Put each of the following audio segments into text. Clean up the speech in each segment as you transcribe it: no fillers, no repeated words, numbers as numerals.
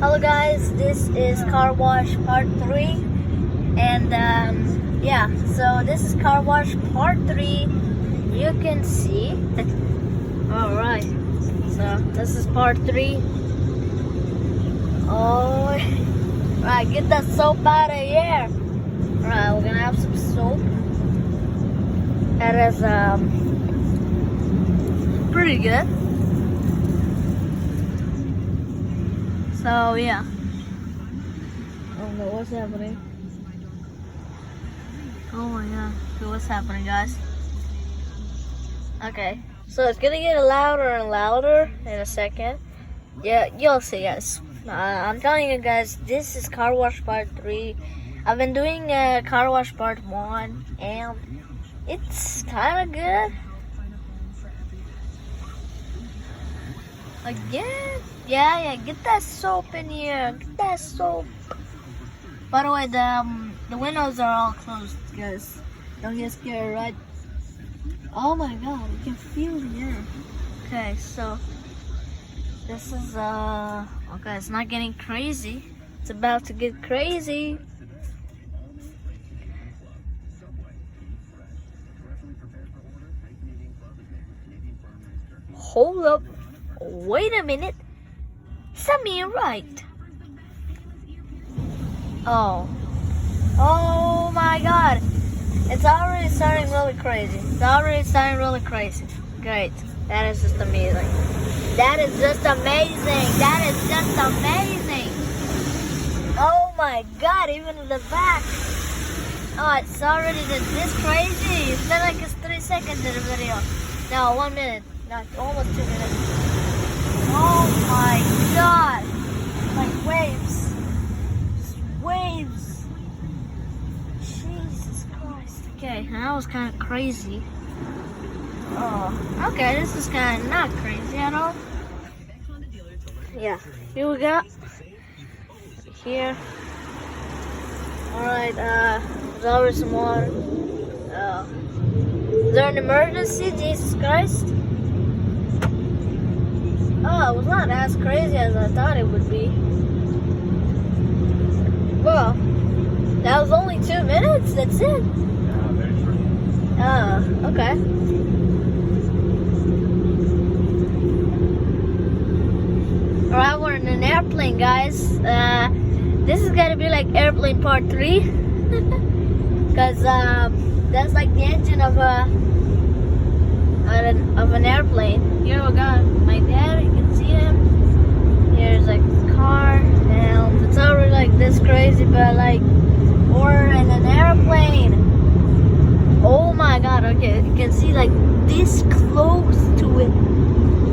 Hello guys, this is car wash part 3 and yeah, so this is car wash part 3. You can see that. All right, so this is part 3. Oh right, get that soap out of here. All right, we're gonna have some soap that is pretty good. So yeah, I don't know what's happening. Oh my god, so what's happening, guys? Okay, so it's gonna get louder and louder in a second. Yeah, you'll see, guys. I'm telling you guys, this is car wash part 3. I've been doing car wash part 1 and it's kind of good. Again? Yeah, get that soap in here. Get that soap. By the way, the windows are all closed, guys. Don't get scared, right? Oh my god, you can feel the air. Okay, so this is okay, it's not getting crazy. It's about to get crazy. Hold up. Wait a minute. Samir, right? Oh my god, it's already starting really crazy. Great, that is just amazing. That is just amazing. Oh my god, even in the back. Oh, it's already this crazy. It's been like it's 3 seconds in the video. No, 1 minute. Not almost 2 minutes. Oh my god! Like waves. Just waves. Jesus Christ. Okay, that was kind of crazy. Oh, okay, this is kind of not crazy at all. Yeah, here we go. Here. Alright, there's already some water. Is there an emergency? Jesus Christ. Oh, it was not as crazy as I thought it would be. Well, that was only 2 minutes, that's it. Okay. Alright, we're in an airplane, guys. This is gonna be like airplane part 3. Because that's like the engine of an airplane. Here we got my dad, you can see him. Here's like the car, and it's already like this crazy, but like we're in an airplane. Oh my god, okay, you can see like this close to it.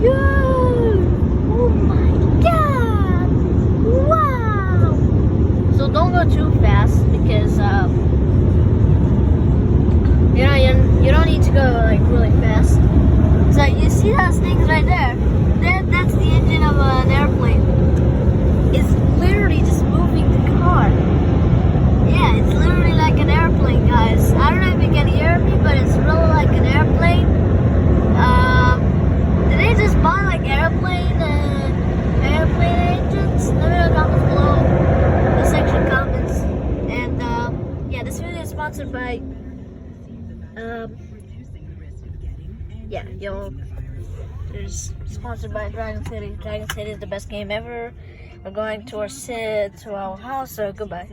Yeah! Oh my god! Wow! So don't go too fast because you don't need to go like really fast. So you see those things right there? That's the engine of an airplane. It's literally just moving the car. Yeah, it's literally like an airplane, guys. I don't know if you can hear me, but it's really like an airplane. Did they just buy like airplane engines? Let me know in the comments below. The section comments. And yeah, this video is sponsored by yeah, it's sponsored by Dragon City. Dragon City is the best game ever. We're going to our house, so goodbye.